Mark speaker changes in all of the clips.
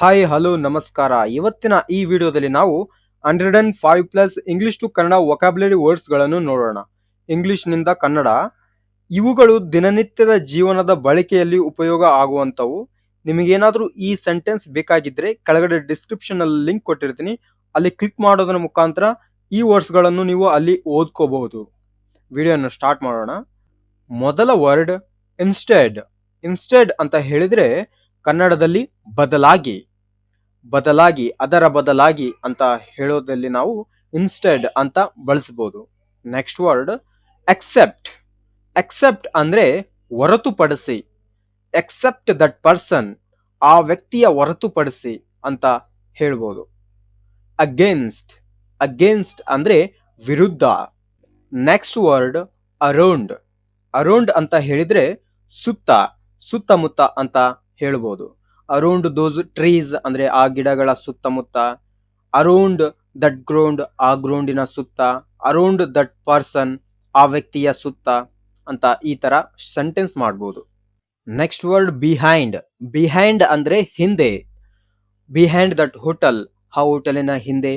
Speaker 1: Hi hello ನಮಸ್ಕಾರ. ಇವತ್ತಿನ ಈ ವಿಡಿಯೋದಲ್ಲಿ ನಾವು 105 plus English to Kannada vocabulary ವರ್ಡ್ಸ್ಗಳನ್ನು ನೋಡೋಣ. ಇಂಗ್ಲಿಷ್ನಿಂದ ಕನ್ನಡ. ಇವುಗಳು ದಿನನಿತ್ಯದ ಜೀವನದ ಬಳಕೆಯಲ್ಲಿ ಉಪಯೋಗ ಆಗುವಂಥವು. ನಿಮಗೇನಾದರೂ ಈ ಸೆಂಟೆನ್ಸ್ ಬೇಕಾಗಿದ್ದರೆ ಕೆಳಗಡೆ ಡಿಸ್ಕ್ರಿಪ್ಷನಲ್ಲಿ ಲಿಂಕ್ ಕೊಟ್ಟಿರ್ತೀನಿ, ಅಲ್ಲಿ ಕ್ಲಿಕ್ ಮಾಡೋದರ ಮುಖಾಂತರ ಈ ವರ್ಡ್ಸ್ಗಳನ್ನು ನೀವು ಅಲ್ಲಿ ಓದ್ಕೋಬಹುದು. ವಿಡಿಯೋನ ಸ್ಟಾರ್ಟ್ ಮಾಡೋಣ. ಮೊದಲ ವರ್ಡ್ ಇನ್ಸ್ಟೆಡ್. ಇನ್ಸ್ಟೆಡ್ ಅಂತ ಹೇಳಿದ್ರೆ ಕನ್ನಡದಲ್ಲಿ ಬದಲಾಗಿ, ಬದಲಾಗಿ, ಅದರ ಬದಲಾಗಿ ಅಂತ ಹೇಳೋದಲ್ಲಿ ನಾವು ಇನ್ಸ್ಟೆಡ್ ಅಂತ ಬಳಸಬಹುದು. Next word accept. ಎಕ್ಸೆಪ್ಟ್ ಅಂದ್ರೆ ಹೊರತುಪಡಿಸಿ. ಎಕ್ಸೆಪ್ಟ್ ದಟ್ ಪರ್ಸನ್, ಆ ವ್ಯಕ್ತಿಯ ಹೊರತುಪಡಿಸಿ ಅಂತ ಹೇಳ್ಬೋದು. ಅಗೇನ್ಸ್ಟ್. ಅಗೇನ್ಸ್ಟ್ ಅಂದ್ರೆ ವಿರುದ್ಧ. Next word around. ಅರೌಂಡ್ ಅಂತ ಹೇಳಿದ್ರೆ ಸುತ್ತ, ಸುತ್ತಮುತ್ತ ಅಂತ ಹೇಳ್ಬೋದು. ಅರೌಂಡ್ ದೋಸ್ ಟ್ರೀಸ್ ಅಂದ್ರೆ ಆ ಗಿಡಗಳ ಸುತ್ತಮುತ್ತ. ಅರೌಂಡ್ ದಟ್ ಗ್ರೌಂಡ್, ಆ ಗ್ರೌಂಡಿನ ಸುತ್ತ. ಅರೌಂಡ್ ದಟ್ ಪರ್ಸನ್, ಆ ವ್ಯಕ್ತಿಯ ಸುತ್ತ ಅಂತ ಈ ತರ ಸೆಂಟೆನ್ಸ್ ಮಾಡ್ಬೋದು. Next word behind. ಬಿಹೈಂಡ್ ಅಂದ್ರೆ ಹಿಂದೆ. ಬಿಹೈಂಡ್ ದಟ್ ಹೋಟೆಲ್, ಆ ಹೋಟೆಲಿನ ಹಿಂದೆ.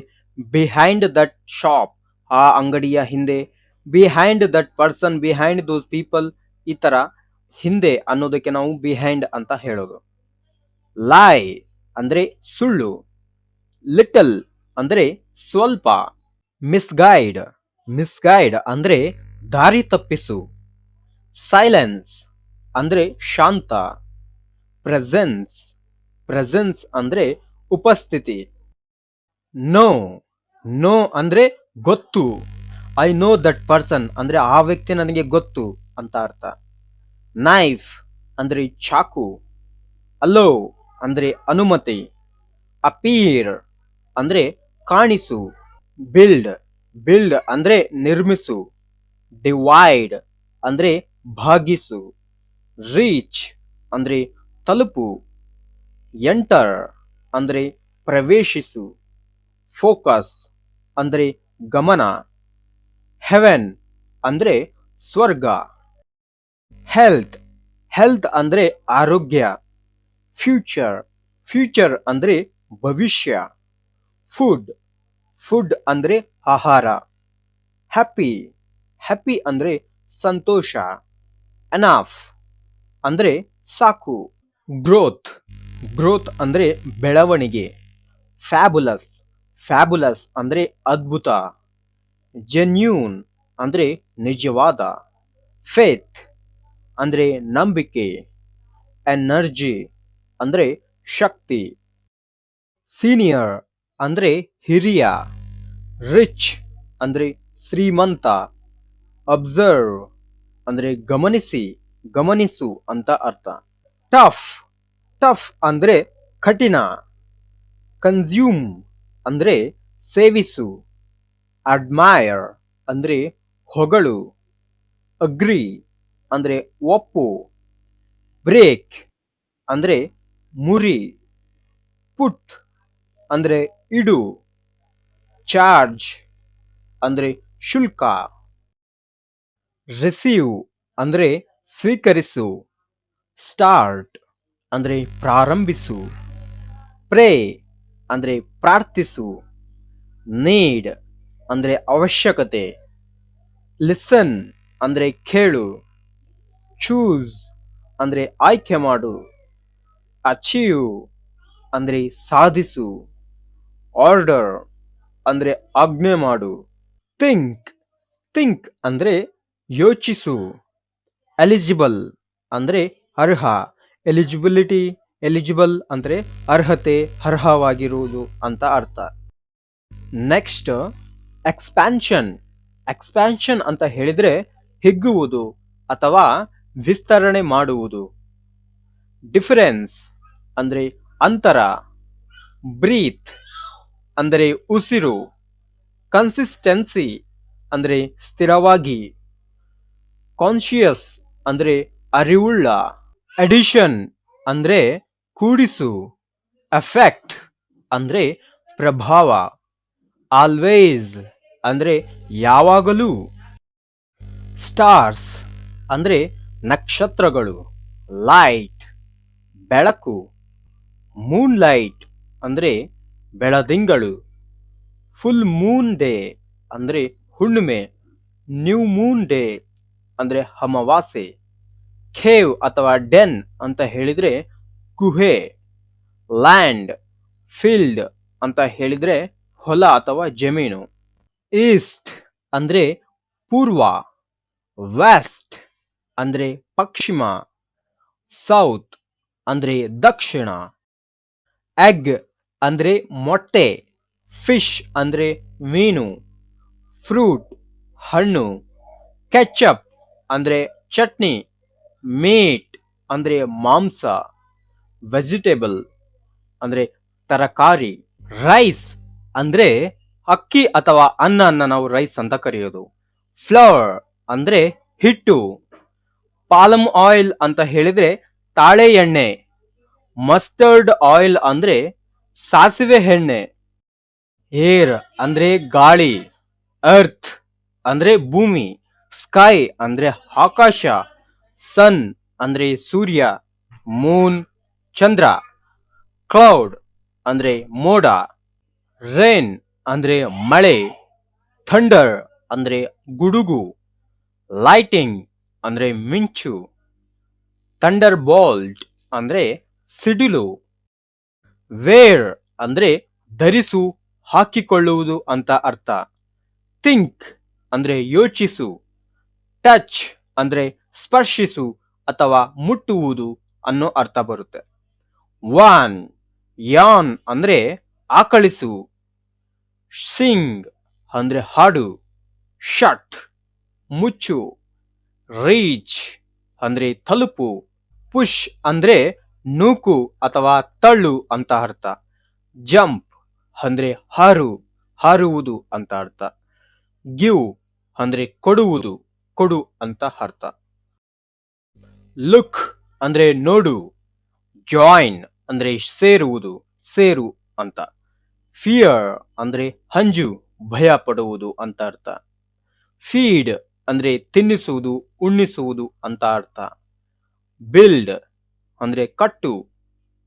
Speaker 1: ಬಿಹೈಂಡ್ ದಟ್ ಶಾಪ್, ಆ ಅಂಗಡಿಯ ಹಿಂದೆ. Behind that person, behind those people, ಈ ತರ ಹಿಂದೆ ಅನ್ನೋದಕ್ಕೆ ನಾವು ಬಿಹೈಂಡ್ ಅಂತ ಹೇಳೋದು. ಲೈ ಅಂದ್ರೆ ಸುಳ್ಳು. ಲಿಟಲ್ ಅಂದ್ರೆ ಸ್ವಲ್ಪ. ಮಿಸ್ಗೈಡ್. ಮಿಸ್ಗೈಡ್ ಅಂದ್ರೆ ದಾರಿ ತಪ್ಪಿಸು. ಸೈಲೆನ್ಸ್ ಅಂದ್ರೆ ಶಾಂತ. ಪ್ರೆಸೆನ್ಸ್. ಪ್ರೆಸೆನ್ಸ್ ಅಂದ್ರೆ ಉಪಸ್ಥಿತಿ. ನೋ. ನೋ ಅಂದ್ರೆ ಗೊತ್ತು. ಐ ನೋ ದಟ್ ಪರ್ಸನ್ ಅಂದ್ರೆ ಆ ವ್ಯಕ್ತಿ ನನಗೆ ಗೊತ್ತು ಅಂತ ಅರ್ಥ. ನೈಫ್ ಅಂದ್ರೆ ಚಾಕು. ಅಲೋ ಅಂದ್ರೆ ಅನುಮತಿ. ಅಪೀರ್ ಅಂದ್ರೆ ಕಾಣಿಸು. ಬಿಲ್ಡ್. ಬಿಲ್ಡ್ ಅಂದ್ರೆ ನಿರ್ಮಿಸು. ಡಿವೈಡ್ ಅಂದ್ರೆ ಭಾಗಿಸು. ರೀಚ್ ಅಂದ್ರೆ ತಲುಪು. ಎಂಟರ್ ಅಂದ್ರೆ ಪ್ರವೇಶಿಸು. ಫೋಕಸ್ ಅಂದ್ರೆ ಗಮನ. ಹೆವೆನ್ ಅಂದ್ರೆ ಸ್ವರ್ಗ. ಹೆಲ್ತ್. ಹೆಲ್ತ್ ಅಂದ್ರೆ ಆರೋಗ್ಯ. ಫ್ಯೂಚರ್. ಫ್ಯೂಚರ್ ಅಂದ್ರೆ ಭವಿಷ್ಯ. ಫುಡ್. ಫುಡ್ ಅಂದ್ರೆ ಆಹಾರ. ಹ್ಯಾಪಿ. ಹ್ಯಾಪಿ ಅಂದ್ರೆ ಸಂತೋಷ. ಎನಫ್ ಅಂದ್ರೆ ಸಾಕು. ಗ್ರೋತ್. ಗ್ರೋತ್ ಅಂದ್ರೆ ಬೆಳವಣಿಗೆ. ಫ್ಯಾಬುಲಸ್. ಫ್ಯಾಬುಲಸ್ ಅಂದ್ರೆ ಅದ್ಭುತ. ಜೆನ್ಯೂನ್ ಅಂದ್ರೆ ನಿಜವಾದ. ಫೇತ್ ಅಂದ್ರೆ ನಂಬಿಕೆ. ಎನರ್ಜಿ ಅಂದ್ರೆ ಶಕ್ತಿ. ಸೀನಿಯರ್ ಅಂದ್ರೆ ಹಿರಿಯ. ರಿಚ್ ಅಂದ್ರೆ ಶ್ರೀಮಂತ. ಅಬ್ಸರ್ವ್ ಅಂದ್ರೆ ಗಮನಿಸಿ, ಗಮನಿಸು ಅಂತ ಅರ್ಥ. ಟಫ್. ಟಫ್ ಅಂದ್ರೆ ಕಠಿಣ. ಕನ್ಸ್ಯೂಮ್ ಅಂದ್ರೆ ಸೇವಿಸು. ಅಡ್ಮೈರ್ ಅಂದ್ರೆ ಹೊಗಳು. ಅಗ್ರಿ ಅಂದ್ರೆ ಒಪ್ಪು. ಬ್ರೇಕ್ ಅಂದ್ರೆ ಮುರಿ. ಪುಟ್ ಅಂದ್ರೆ ಇಡು. ಚಾರ್ಜ್ ಅಂದ್ರೆ ಶುಲ್ಕ. ರಿಸೀವ್ ಅಂದ್ರೆ ಸ್ವೀಕರಿಸು. ಸ್ಟಾರ್ಟ್ ಅಂದ್ರೆ ಪ್ರಾರಂಭಿಸು. ಪ್ರೇ ಅಂದ್ರೆ ಪ್ರಾರ್ಥಿಸು. ನೀಡ್ ಅಂದ್ರೆ ಅವಶ್ಯಕತೆ. ಲಿಸನ್ ಅಂದ್ರೆ ಕೇಳು. ಚೂಸ್ ಅಂದ್ರೆ ಆಯ್ಕೆ ಮಾಡು. ಅಚೀವ್ ಅಂದ್ರೆ ಸಾಧಿಸು. ಆರ್ಡರ್ ಅಂದ್ರೆ ಆಜ್ಞೆ ಮಾಡು. ಥಿಂಕ್. ಥಿಂಕ್ ಅಂದ್ರೆ ಯೋಚಿಸು. ಎಲಿಜಿಬಲ್ ಅಂದ್ರೆ ಅರ್ಹ. ಎಲಿಜಿಬಿಲಿಟಿ, ಎಲಿಜಿಬಲ್ ಅಂದ್ರೆ ಅರ್ಹತೆ, ಅರ್ಹವಾಗಿರುವುದು ಅಂತ ಅರ್ಥ. Next expansion. ಎಕ್ಸ್ಪ್ಯಾನ್ಷನ್ ಅಂತ ಹೇಳಿದ್ರೆ ಹಿಗ್ಗುವುದು ಅಥವಾ ವಿಸ್ತರಣೆ ಮಾಡುವುದು. ಡಿಫರೆನ್ಸ್ ಅಂದ್ರೆ ಅಂತರ. ಬ್ರೀತ್ ಅಂದರೆ ಉಸಿರು. ಕನ್ಸಿಸ್ಟೆನ್ಸಿ ಅಂದ್ರೆ ಸ್ಥಿರವಾಗಿ. ಕಾನ್ಶಿಯಸ್ ಅಂದ್ರೆ ಅರಿವುಳ್ಳ. ಅಡಿಷನ್ ಅಂದ್ರೆ ಕೂಡಿಸು. ಎಫೆಕ್ಟ್ ಅಂದ್ರೆ ಪ್ರಭಾವ. ಆಲ್ವೇಸ್ ಅಂದ್ರೆ ಯಾವಾಗಲೂ. ಸ್ಟಾರ್ಸ್ ಅಂದ್ರೆ ನಕ್ಷತ್ರಗಳು. ಲೈಟ್ ಬೆಳಕು. ಮೂನ್ಲೈಟ್ ಅಂದ್ರೆ ಬೆಳದಿಂಗಳು. ಫುಲ್ ಮೂನ್ ಡೇ ಅಂದ್ರೆ ಹುಣ್ಣಿಮೆ. ನ್ಯೂ ಮೂನ್ ಡೇ ಅಂದ್ರೆ ಅಮಾವಾಸ್ಯೆ. ಖೇವ್ ಅಥವಾ ಡೆನ್ ಅಂತ ಹೇಳಿದ್ರೆ ಗುಹೆ. ಲ್ಯಾಂಡ್, ಫೀಲ್ಡ್ ಅಂತ ಹೇಳಿದ್ರೆ ಹೊಲ ಅಥವಾ ಜಮೀನು. ಈಸ್ಟ್ ಅಂದ್ರೆ ಪೂರ್ವ. ವೆಸ್ಟ್ ಅಂದ್ರೆ ಪಶ್ಚಿಮ. ಸೌತ್ ಅಂದ್ರೆ ದಕ್ಷಿಣ. ಎಗ್ ಅಂದ್ರೆ ಮೊಟ್ಟೆ. ಫಿಶ್ ಅಂದ್ರೆ ಮೀನು. ಫ್ರೂಟ್ ಹಣ್ಣು. ಕೆಚಪ್ ಅಂದ್ರೆ ಚಟ್ನಿ. ಮೀಟ್ ಅಂದ್ರೆ ಮಾಂಸ. ವೆಜಿಟೇಬಲ್ ಅಂದ್ರೆ ತರಕಾರಿ. ರೈಸ್ ಅಂದ್ರೆ ಅಕ್ಕಿ ಅಥವಾ ಅನ್ನ ನಾವು ರೈಸ್ ಅಂತ ಕರೆಯೋದು. ಫ್ಲವರ್ ಅಂದ್ರೆ ಹಿಟ್ಟು. ಪಾಲಮ್ ಆಯಿಲ್ ಅಂತ ಹೇಳಿದ್ರೆ ತಾಳೆ ಎಣ್ಣೆ. ಮಸ್ಟರ್ಡ್ ಆಯಿಲ್ ಅಂದ್ರೆ ಸಾಸಿವೆ ಎಣ್ಣೆ. ಏರ್ ಅಂದ್ರೆ ಗಾಳಿ. ಅರ್ತ್ ಅಂದ್ರೆ ಭೂಮಿ. ಸ್ಕೈ ಅಂದ್ರೆ ಆಕಾಶ. ಸನ್ ಅಂದ್ರೆ ಸೂರ್ಯ. ಮೂನ್ ಚಂದ್ರ. ಕ್ಲೌಡ್ ಅಂದ್ರೆ ಮೋಡ. ರೇನ್ ಅಂದ್ರೆ ಮಳೆ. ಥಂಡರ್ ಅಂದ್ರೆ ಗುಡುಗು. ಲೈಟಿಂಗ್ ಅಂದ್ರೆ ಮಿಂಚು. ಥಂಡರ್ ಬೋಲ್ಟ್ ಅಂದ್ರೆ ಸಿಡಿಲು. ವೇರ್ ಅಂದ್ರೆ ಧರಿಸು, ಹಾಕಿಕೊಳ್ಳುವುದು ಅಂತ ಅರ್ಥ. ಥಿಂಕ್ ಅಂದ್ರೆ ಯೋಚಿಸು. ಟಚ್ ಅಂದ್ರೆ ಸ್ಪರ್ಶಿಸು ಅಥವಾ ಮುಟ್ಟುವುದು ಅನ್ನೋ ಅರ್ಥ ಬರುತ್ತೆ. ವಾನ್, ಯಾನ್ ಅಂದ್ರೆ ಆಕಳಿಸು. ಸಿಂಗ್ ಅಂದ್ರೆ ಹಾಡು. ಶಟ್ ಮುಚ್ಚು. ರೀಚ್ ಅಂದ್ರೆ ತಲುಪು. ಪುಷ್ ಅಂದ್ರೆ ನೂಕು ಅಥವಾ ತಳ್ಳು ಅಂತ ಅರ್ಥ. ಜಂಪ್ ಅಂದ್ರೆ ಹಾರುವುದು ಅಂತ ಅರ್ಥ. ಗಿವ್ ಅಂದ್ರೆ ಕೊಡುವುದು, ಕೊಡು ಅಂತ ಅರ್ಥ. ಲುಕ್ ಅಂದ್ರೆ ನೋಡು. ಜಾಯಿನ್ ಅಂದ್ರೆ ಸೇರುವುದು, ಸೇರು ಅಂತ. ಫಿಯರ್ ಅಂದ್ರೆ ಹಂಜು, ಭಯ ಪಡುವುದು ಅಂತ ಅರ್ಥ. ಫೀಡ್ ಅಂದ್ರೆ ತಿನ್ನಿಸುವುದು, ಉಣ್ಣಿಸುವುದು ಅಂತ ಅರ್ಥ. ಬಿಲ್ಡ್ ಅಂದ್ರೆ ಕಟ್ಟು.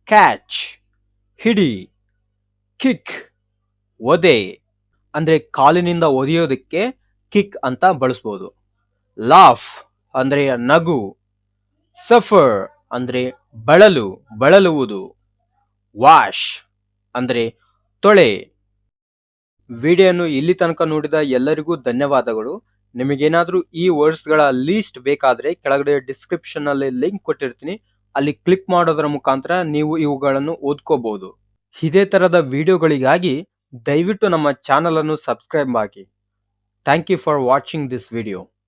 Speaker 1: ಕ್ಯಾಚ್ ಹಿಡಿ. ಕಿಕ್ ಒದೆ ಅಂದ್ರೆ ಕಾಲಿನಿಂದ ಒದೆಯೋದಕ್ಕೆ ಕಿಕ್ ಅಂತ ಬಳಸ್ಬೋದು. ಲಾಫ್ ಅಂದ್ರೆ ನಗು. ಸಫರ್ ಅಂದ್ರೆ ಬಳಲುವುದು. ವಾಶ್ ಅಂದ್ರೆ ತೊಳೆ. ವಿಡಿಯೋನು ಇಲ್ಲಿ ತನಕ ನೋಡಿದ ಎಲ್ಲರಿಗೂ ಧನ್ಯವಾದಗಳು. ನಿಮಗೇನಾದ್ರೂ ಈ ವರ್ಡ್ಸ್ ಗಳ ಲೀಸ್ಟ್ ಬೇಕಾದ್ರೆ ಕೆಳಗಡೆ ಡಿಸ್ಕ್ರಿಪ್ಷನ್ ಅಲ್ಲಿ ಲಿಂಕ್ ಕೊಟ್ಟಿರ್ತೀನಿ, ಅಲ್ಲಿ ಕ್ಲಿಕ್ ಮಾಡೋದರ ಮುಖಾಂತರ ನೀವು ಇವುಗಳನ್ನು ಓದ್ಕೋಬಹುದು. ಇದೇ ತರದ ವಿಡಿಯೋಗಳಿಗಾಗಿ ದಯವಿಟ್ಟು ನಮ್ಮ ಚಾನಲ್ ಅನ್ನು ಸಬ್ಸ್ಕ್ರೈಬ್ ಆಗಿ. Thank you for watching this video.